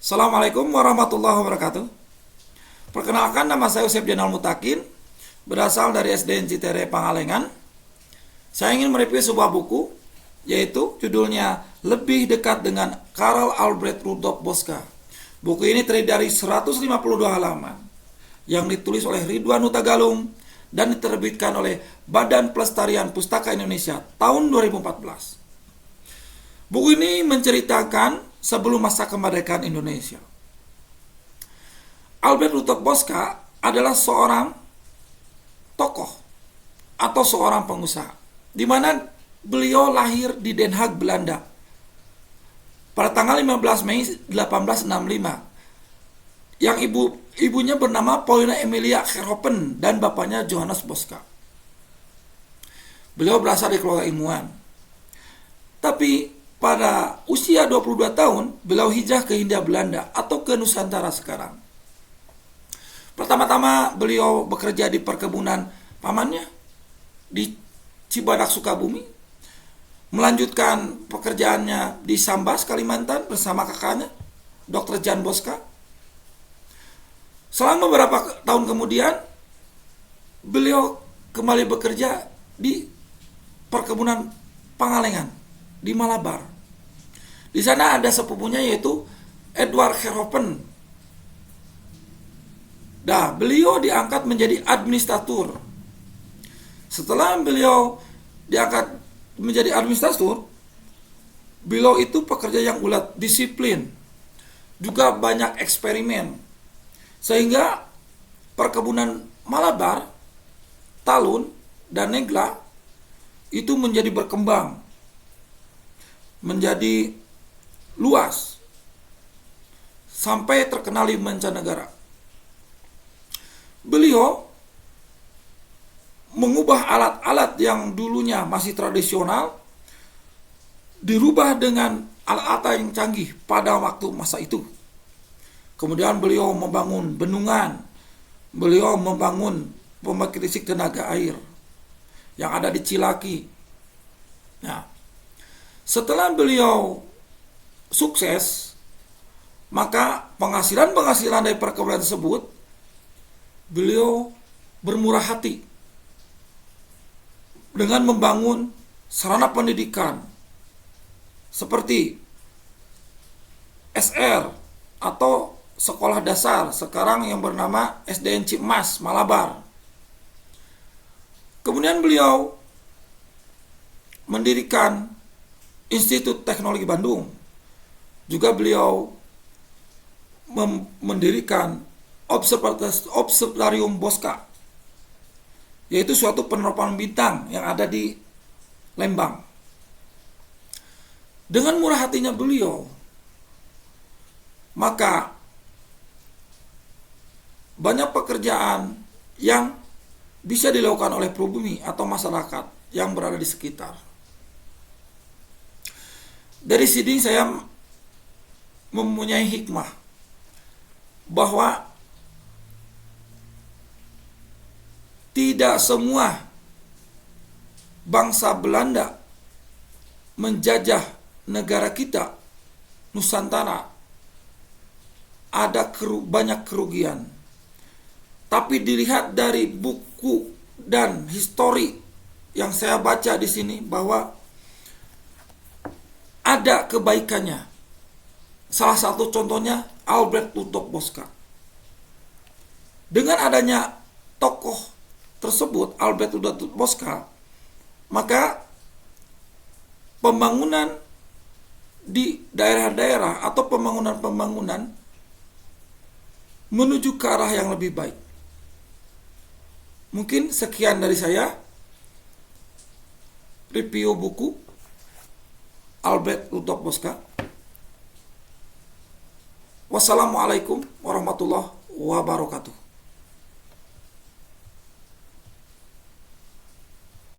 Assalamualaikum warahmatullahi wabarakatuh. Perkenalkan, nama saya Yusef Jenal Mutakin, berasal dari SDN Citere Pangalengan. Saya ingin mereview sebuah buku, yaitu judulnya Lebih Dekat dengan Karl Albert Rudolf Boska. Buku ini terdiri dari 152 halaman yang ditulis oleh Ridwan Huta Galung dan diterbitkan oleh Badan Pelestarian Pustaka Indonesia tahun 2014. Buku ini menceritakan sebelum masa kemerdekaan Indonesia. Albert Rudolf Boska adalah seorang tokoh atau seorang pengusaha, di mana beliau lahir di Den Haag, Belanda pada tanggal 15 Mei 1865, yang ibunya bernama Paulina Emilia Gerhopen dan bapaknya Johannes Boska. Beliau berasal dari keluarga ilmuwan. Tapi pada usia 22 tahun, beliau hijrah ke Hindia Belanda atau ke Nusantara sekarang. Pertama-tama beliau bekerja di perkebunan pamannya di Cibadak, Sukabumi. Melanjutkan pekerjaannya di Sambas, Kalimantan bersama kakaknya, Dr. Jan Boska. Selama beberapa tahun kemudian, beliau kembali bekerja di perkebunan Pangalengan di Malabar. Di sana ada sepupunya yaitu Edward Gerhopen. Beliau diangkat menjadi administratur. Setelah beliau diangkat menjadi administratur, beliau itu pekerja yang ulet, disiplin, juga banyak eksperimen, sehingga perkebunan Malabar, Talun, dan Negla itu menjadi berkembang, menjadi luas, sampai terkenal di mancanegara. Beliau mengubah alat-alat yang dulunya masih tradisional, dirubah dengan alat-alat yang canggih pada waktu masa itu. Kemudian beliau membangun bendungan, beliau membangun pembangkit listrik tenaga air yang ada di Cilaki. Nah, setelah beliau sukses, maka penghasilan dari perkebunan tersebut, beliau bermurah hati dengan membangun sarana pendidikan seperti SR atau sekolah dasar, sekarang yang bernama SDN Cimas, Malabar. Kemudian beliau mendirikan Institut Teknologi Bandung. Juga beliau mendirikan Observatorium Boska, yaitu suatu penerapan bintang yang ada di Lembang. Dengan murah hatinya beliau, maka banyak pekerjaan yang bisa dilakukan oleh pribumi atau masyarakat yang berada di sekitar. Dari sini saya mempunyai hikmah bahwa tidak semua bangsa Belanda menjajah negara kita, Nusantara, ada banyak kerugian. Tapi dilihat dari buku dan histori yang saya baca di sini bahwa ada kebaikannya. Salah satu contohnya Albert Rudolf Boska. Dengan adanya tokoh tersebut, Albert Rudolf Boska, maka pembangunan di daerah-daerah atau pembangunan menuju ke arah yang lebih baik. Mungkin sekian dari saya review buku Albert Rudolf Boska. Wassalamualaikum warahmatullahi wabarakatuh.